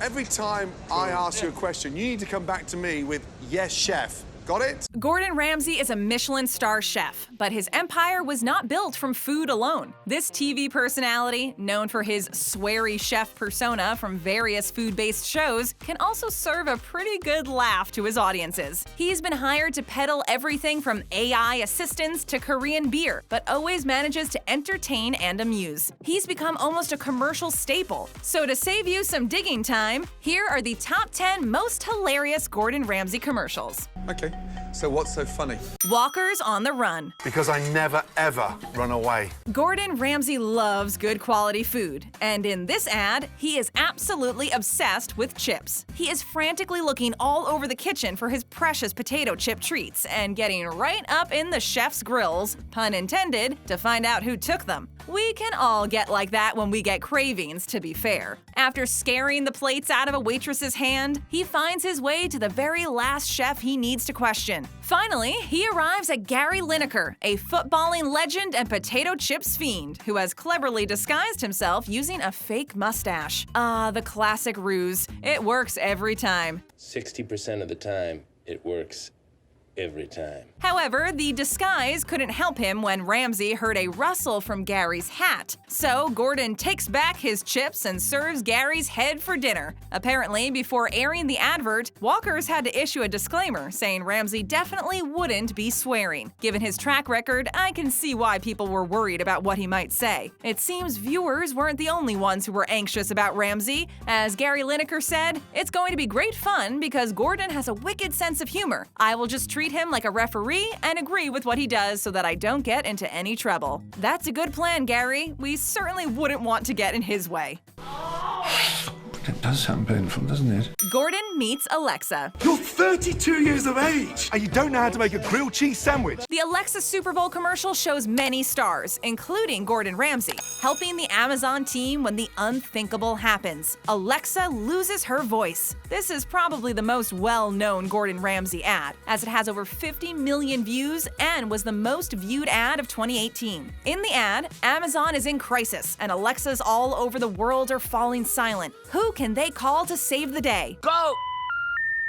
every time I ask you a question, you need to come back to me with, yes, chef. Got it? Gordon Ramsay is a Michelin star chef, but his empire was not built from food alone. This TV personality, known for his sweary chef persona from various food-based shows, can also serve a pretty good laugh to his audiences. He's been hired to peddle everything from AI assistants to Korean beer, but always manages to entertain and amuse. He's become almost a commercial staple. So to save you some digging time, here are the top 10 most hilarious Gordon Ramsay commercials. Okay, so what's so funny? Walkers on the run. Because I never, ever run away. Gordon Ramsay loves good quality food, and in this ad, he is absolutely obsessed with chips. He is frantically looking all over the kitchen for his precious potato chip treats and getting right up in the chef's grills, pun intended, to find out who took them. We can all get like that when we get cravings, to be fair. After scaring the plates out of a waitress's hand, he finds his way to the very last chef he needs to question. Finally, he arrives at Gary Lineker, a footballing legend and potato chips fiend, who has cleverly disguised himself using a fake mustache. Ah, the classic ruse. It works every time. 60% of the time, it works every time. However, the disguise couldn't help him when Ramsay heard a rustle from Gary's hat. So Gordon takes back his chips and serves Gary's head for dinner. Apparently, before airing the advert, Walkers had to issue a disclaimer saying Ramsay definitely wouldn't be swearing. Given his track record, I can see why people were worried about what he might say. It seems viewers weren't the only ones who were anxious about Ramsay. As Gary Lineker said, "It's going to be great fun because Gordon has a wicked sense of humor. I will just treat him like a referee and agree with what he does so that I don't get into any trouble." That's a good plan, Gary. We certainly wouldn't want to get in his way. It does sound painful, doesn't it? Gordon meets Alexa. You're 32 years of age, and you don't know how to make a grilled cheese sandwich. The Alexa Super Bowl commercial shows many stars, including Gordon Ramsay, helping the Amazon team when the unthinkable happens. Alexa loses her voice. This is probably the most well-known Gordon Ramsay ad, as it has over 50 million views and was the most viewed ad of 2018. In the ad, Amazon is in crisis, and Alexas all over the world are falling silent. Who can they call to save the day? Go!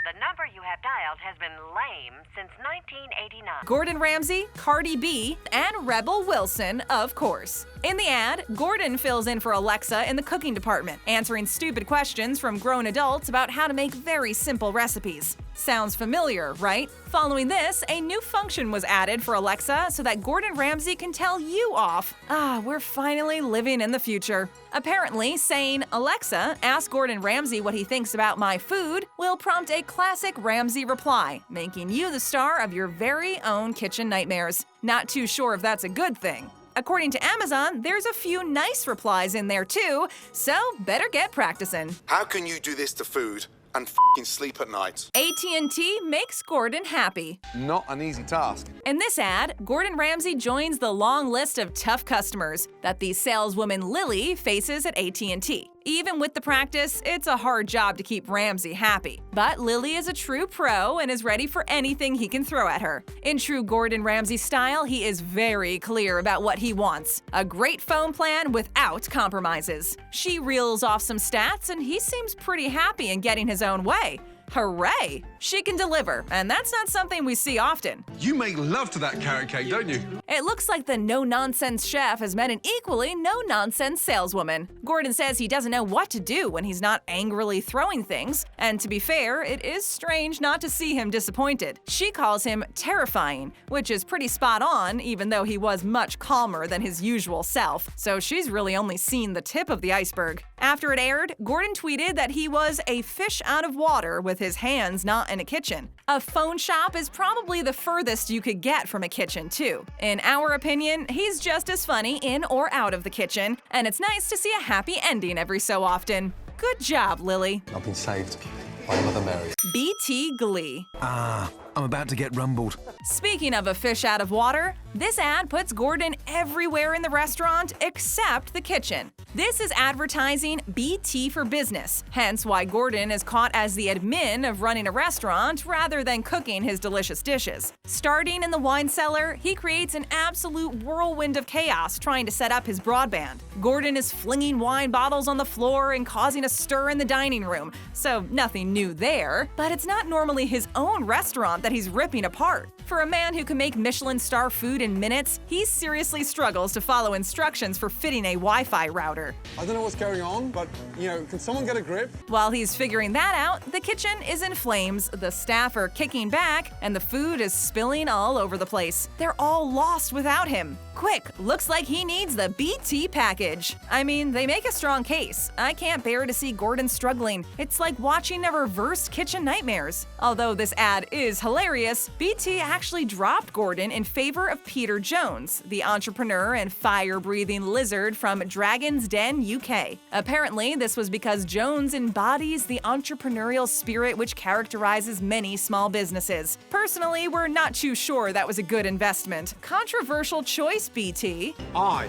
The number you have dialed has been lame since 1989. Gordon Ramsay, Cardi B, and Rebel Wilson, of course. In the ad, Gordon fills in for Alexa in the cooking department, answering stupid questions from grown adults about how to make very simple recipes. Sounds familiar, right? Following this, a new function was added for Alexa so that Gordon Ramsay can tell you off. Ah, we're finally living in the future. Apparently, saying, "Alexa, ask Gordon Ramsay what he thinks about my food," will prompt a classic Ramsay reply, making you the star of your very own kitchen nightmares. Not too sure if that's a good thing. According to Amazon, there's a few nice replies in there too, so better get practicing. How can you do this to food and f***ing sleep at night? AT&T makes Gordon happy. Not an easy task. In this ad, Gordon Ramsay joins the long list of tough customers that the saleswoman Lily faces at AT&T. Even with the practice, it's a hard job to keep Ramsay happy. But Lily is a true pro and is ready for anything he can throw at her. In true Gordon Ramsay style, he is very clear about what he wants. A great phone plan without compromises. She reels off some stats and he seems pretty happy in getting his own way. Hooray! She can deliver, and that's not something we see often. You make love to that carrot cake, don't you? It looks like the no-nonsense chef has met an equally no-nonsense saleswoman. Gordon says he doesn't know what to do when he's not angrily throwing things, and to be fair, it is strange not to see him disappointed. She calls him terrifying, which is pretty spot on, even though he was much calmer than his usual self, so she's really only seen the tip of the iceberg. After it aired, Gordon tweeted that he was a fish out of water with his hands not in a kitchen. A phone shop is probably the furthest you could get from a kitchen, too. In our opinion, he's just as funny in or out of the kitchen, and it's nice to see a happy ending every so often. Good job, Lily. I've been saved by Mother Mary. BT Glee. Ah, I'm about to get rumbled. Speaking of a fish out of water, this ad puts Gordon everywhere in the restaurant except the kitchen. This is advertising BT for business, hence why Gordon is caught as the admin of running a restaurant rather than cooking his delicious dishes. Starting in the wine cellar, he creates an absolute whirlwind of chaos trying to set up his broadband. Gordon is flinging wine bottles on the floor and causing a stir in the dining room, so nothing new there, but it's not normally his own restaurant that he's ripping apart. For a man who can make Michelin star food in minutes, he seriously struggles to follow instructions for fitting a Wi-Fi router. I don't know what's going on, but, can someone get a grip? While he's figuring that out, the kitchen is in flames, the staff are kicking back, and the food is spilling all over the place. They're all lost without him. Quick, looks like he needs the BT package. I mean, they make a strong case. I can't bear to see Gordon struggling. It's like watching a reversed Kitchen Nightmares. Although this ad is hilarious, BT actually dropped Gordon in favor of Peter Jones, the entrepreneur and fire-breathing lizard from Dragon's Den, UK. Apparently, this was because Jones embodies the entrepreneurial spirit which characterizes many small businesses. Personally, we're not too sure that was a good investment. Controversial choice, BT. I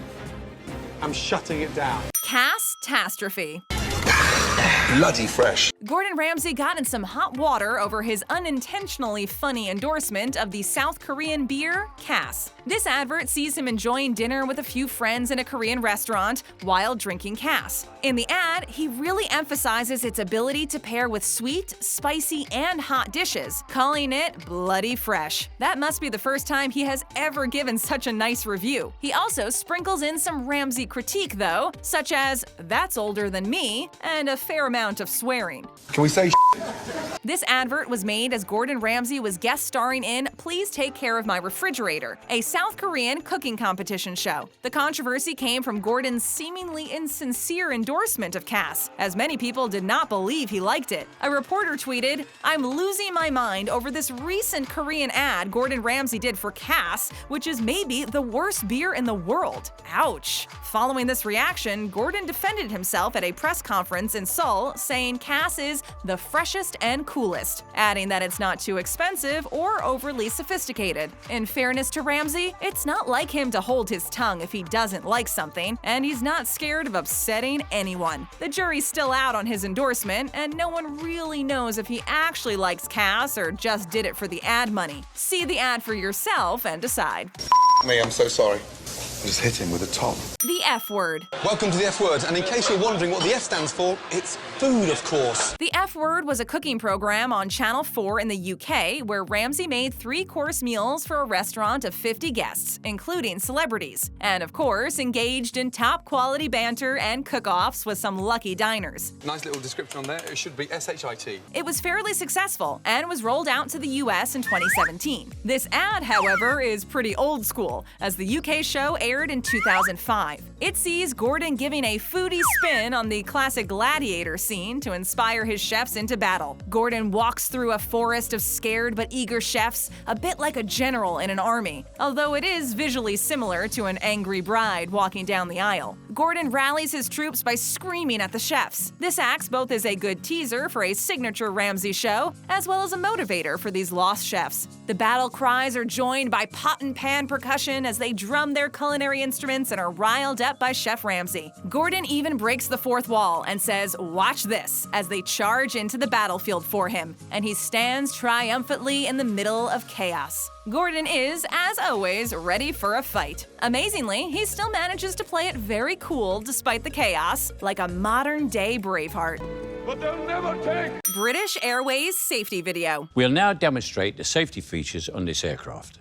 am shutting it down. Catastrophe. Bloody fresh. Gordon Ramsay got in some hot water over his unintentionally funny endorsement of the South Korean beer, Cass. This advert sees him enjoying dinner with a few friends in a Korean restaurant while drinking Cass. In the ad, he really emphasizes its ability to pair with sweet, spicy, and hot dishes, calling it bloody fresh. That must be the first time he has ever given such a nice review. He also sprinkles in some Ramsay critique though, such as, "That's older than me," and a fair amount of swearing. Can we say This advert was made as Gordon Ramsay was guest starring in Please Take Care of My Refrigerator, a South Korean cooking competition show. The controversy came from Gordon's seemingly insincere endorsement of Cass, as many people did not believe he liked it. A reporter tweeted, "I'm losing my mind over this recent Korean ad Gordon Ramsay did for Cass, which is maybe the worst beer in the world. Ouch." Following this reaction, Gordon defended himself at a press conference in Seoul, saying Cass is the freshest and coolest, adding that it's not too expensive or overly sophisticated. In fairness to Ramsay, it's not like him to hold his tongue if he doesn't like something, and he's not scared of upsetting anyone. The jury's still out on his endorsement, and no one really knows if he actually likes Cass or just did it for the ad money. See the ad for yourself and decide. me? I'm so sorry. I just hit him with a top. The F word. Welcome to the F word, and in case you're wondering what the F stands for, it's food, of course. The F Word was a cooking program on Channel 4 in the UK where Ramsay made 3-course meals for a restaurant of 50 guests, including celebrities, and of course engaged in top-quality banter and cook-offs with some lucky diners. Nice little description on there. It should be SHIT. It was fairly successful and was rolled out to the US in 2017. This ad, however, is pretty old school, as the UK show aired in 2005. It sees Gordon giving a foodie spin on the classic gladiator scene to inspire his chefs into battle. Gordon walks through a forest of scared but eager chefs, a bit like a general in an army, although it is visually similar to an angry bride walking down the aisle. Gordon rallies his troops by screaming at the chefs. This acts both as a good teaser for a signature Ramsay show, as well as a motivator for these lost chefs. The battle cries are joined by pot and pan percussion as they drum their culinary instruments and are riled up by Chef Ramsay. Gordon even breaks the fourth wall and says, "Watch this," as they charge into the battlefield for him, and he stands triumphantly in the middle of chaos. Gordon is, as always, ready for a fight. Amazingly, he still manages to play it very cool despite the chaos, like a modern-day Braveheart. But they'll never take. British Airways safety video. We'll now demonstrate the safety features on this aircraft.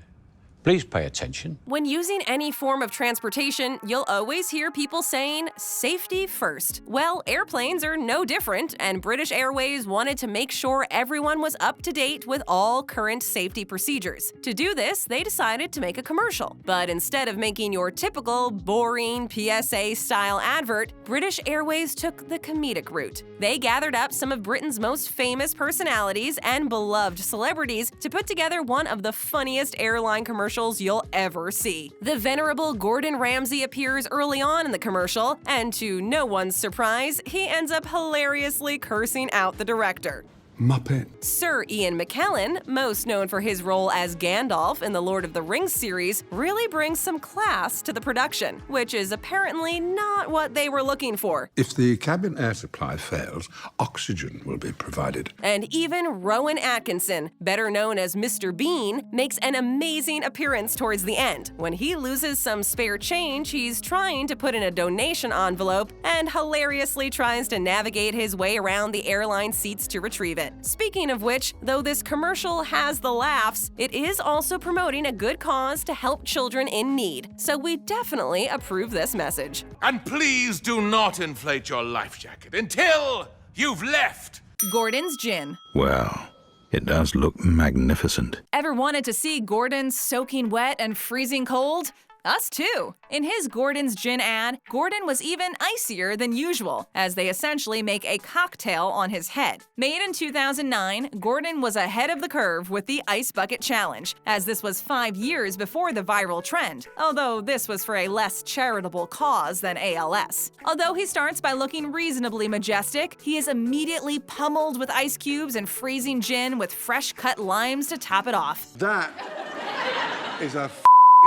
Please pay attention. When using any form of transportation, you'll always hear people saying, "Safety first." Well, airplanes are no different, and British Airways wanted to make sure everyone was up to date with all current safety procedures. To do this, they decided to make a commercial. But instead of making your typical, boring PSA-style advert, British Airways took the comedic route. They gathered up some of Britain's most famous personalities and beloved celebrities to put together one of the funniest airline commercials you'll ever see. The venerable Gordon Ramsay appears early on in the commercial, and to no one's surprise, he ends up hilariously cursing out the director. Muppet. Sir Ian McKellen, most known for his role as Gandalf in the Lord of the Rings series, really brings some class to the production, which is apparently not what they were looking for. If the cabin air supply fails, oxygen will be provided. And even Rowan Atkinson, better known as Mr. Bean, makes an amazing appearance towards the end, when he loses some spare change he's trying to put in a donation envelope and hilariously tries to navigate his way around the airline seats to retrieve it. Speaking of which, though this commercial has the laughs, it is also promoting a good cause to help children in need, so we definitely approve this message. And please do not inflate your life jacket until you've left. Gordon's Gin. Well, it does look magnificent. Ever wanted to see Gordon soaking wet and freezing cold? Us too. In his Gordon's Gin ad, Gordon was even icier than usual, as they essentially make a cocktail on his head. Made in 2009, Gordon was ahead of the curve with the Ice Bucket Challenge, as this was 5 years before the viral trend, although this was for a less charitable cause than ALS. Although he starts by looking reasonably majestic, he is immediately pummeled with ice cubes and freezing gin with fresh-cut limes to top it off. That is a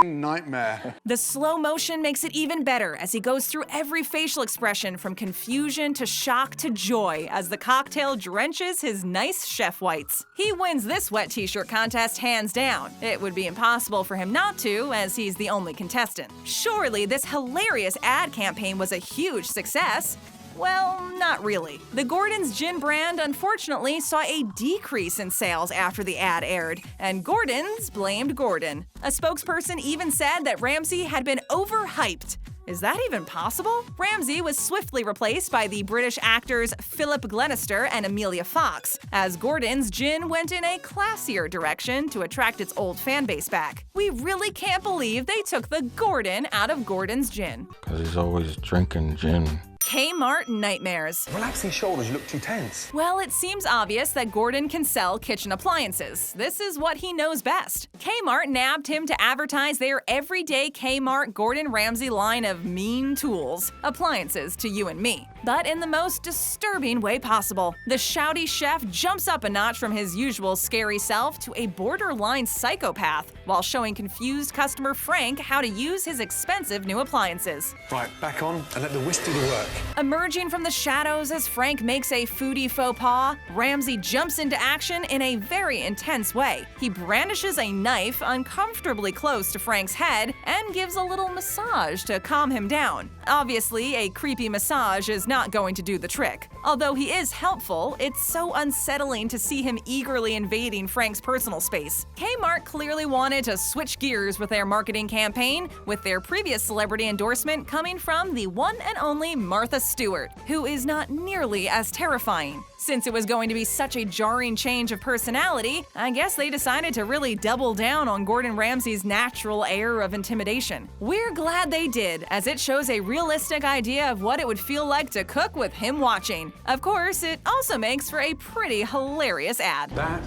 nightmare. The slow motion makes it even better as he goes through every facial expression from confusion to shock to joy as the cocktail drenches his nice chef whites. He wins this wet t-shirt contest hands down. It would be impossible for him not to, as he's the only contestant. Surely this hilarious ad campaign was a huge success. Well, not really. The Gordon's Gin brand unfortunately saw a decrease in sales after the ad aired, and Gordon's blamed Gordon. A spokesperson even said that Ramsay had been overhyped. Is that even possible? Ramsay was swiftly replaced by the British actors Philip Glenister and Amelia Fox, as Gordon's Gin went in a classier direction to attract its old fan base back. We really can't believe they took the Gordon out of Gordon's Gin. 'Cause he's always drinking gin. Kmart nightmares. Relax these shoulders, you look too tense. Well, it seems obvious that Gordon can sell kitchen appliances. This is what he knows best. Kmart nabbed him to advertise their everyday Kmart Gordon Ramsay line of mean tools, appliances to you and me. But in the most disturbing way possible. The shouty chef jumps up a notch from his usual scary self to a borderline psychopath, while showing confused customer Frank how to use his expensive new appliances. Right, back on and let the whisk do the work. Emerging from the shadows as Frank makes a foodie faux pas, Ramsay jumps into action in a very intense way. He brandishes a knife uncomfortably close to Frank's head and gives a little massage to calm him down. Obviously, a creepy massage is not going to do the trick. Although he is helpful, it's so unsettling to see him eagerly invading Frank's personal space. Kmart clearly wanted to switch gears with their marketing campaign, with their previous celebrity endorsement coming from the one and only Martha Stewart, who is not nearly as terrifying. Since it was going to be such a jarring change of personality, I guess they decided to really double down on Gordon Ramsay's natural air of intimidation. We're glad they did, as it shows a realistic idea of what it would feel like to cook with him watching. Of course, it also makes for a pretty hilarious ad. That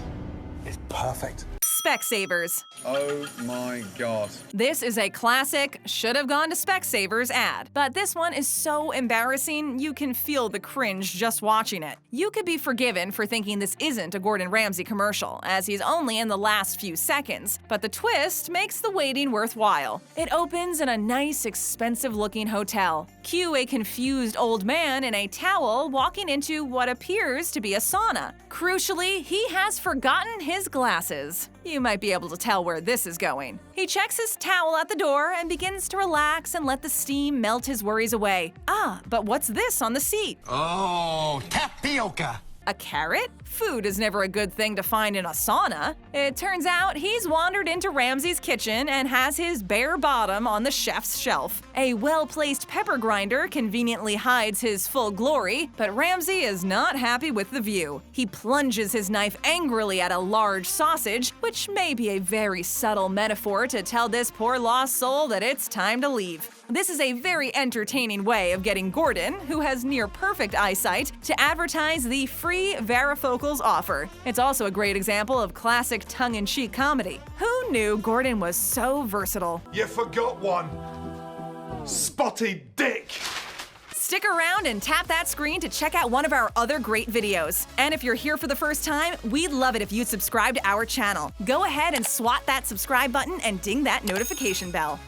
is perfect. Specsavers. Oh my God. This is a classic, should have gone to Specsavers ad, but this one is so embarrassing you can feel the cringe just watching it. You could be forgiven for thinking this isn't a Gordon Ramsay commercial, as he's only in the last few seconds, but the twist makes the waiting worthwhile. It opens in a nice, expensive-looking hotel. Cue a confused old man in a towel walking into what appears to be a sauna. Crucially, he has forgotten his glasses. You might be able to tell where this is going. He checks his towel at the door and begins to relax and let the steam melt his worries away. Ah, but what's this on the seat? Oh, tapioca. A carrot? Food is never a good thing to find in a sauna. It turns out he's wandered into Ramsay's kitchen and has his bare bottom on the chef's shelf. A well-placed pepper grinder conveniently hides his full glory, but Ramsay is not happy with the view. He plunges his knife angrily at a large sausage, which may be a very subtle metaphor to tell this poor lost soul that it's time to leave. This is a very entertaining way of getting Gordon, who has near-perfect eyesight, to advertise the free varifocals offer. It's also a great example of classic tongue-in-cheek comedy. Who knew Gordon was so versatile? You forgot one. Spotted dick. Stick around and tap that screen to check out one of our other great videos. And if you're here for the first time, we'd love it if you'd subscribe to our channel. Go ahead and swat that subscribe button and ding that notification bell.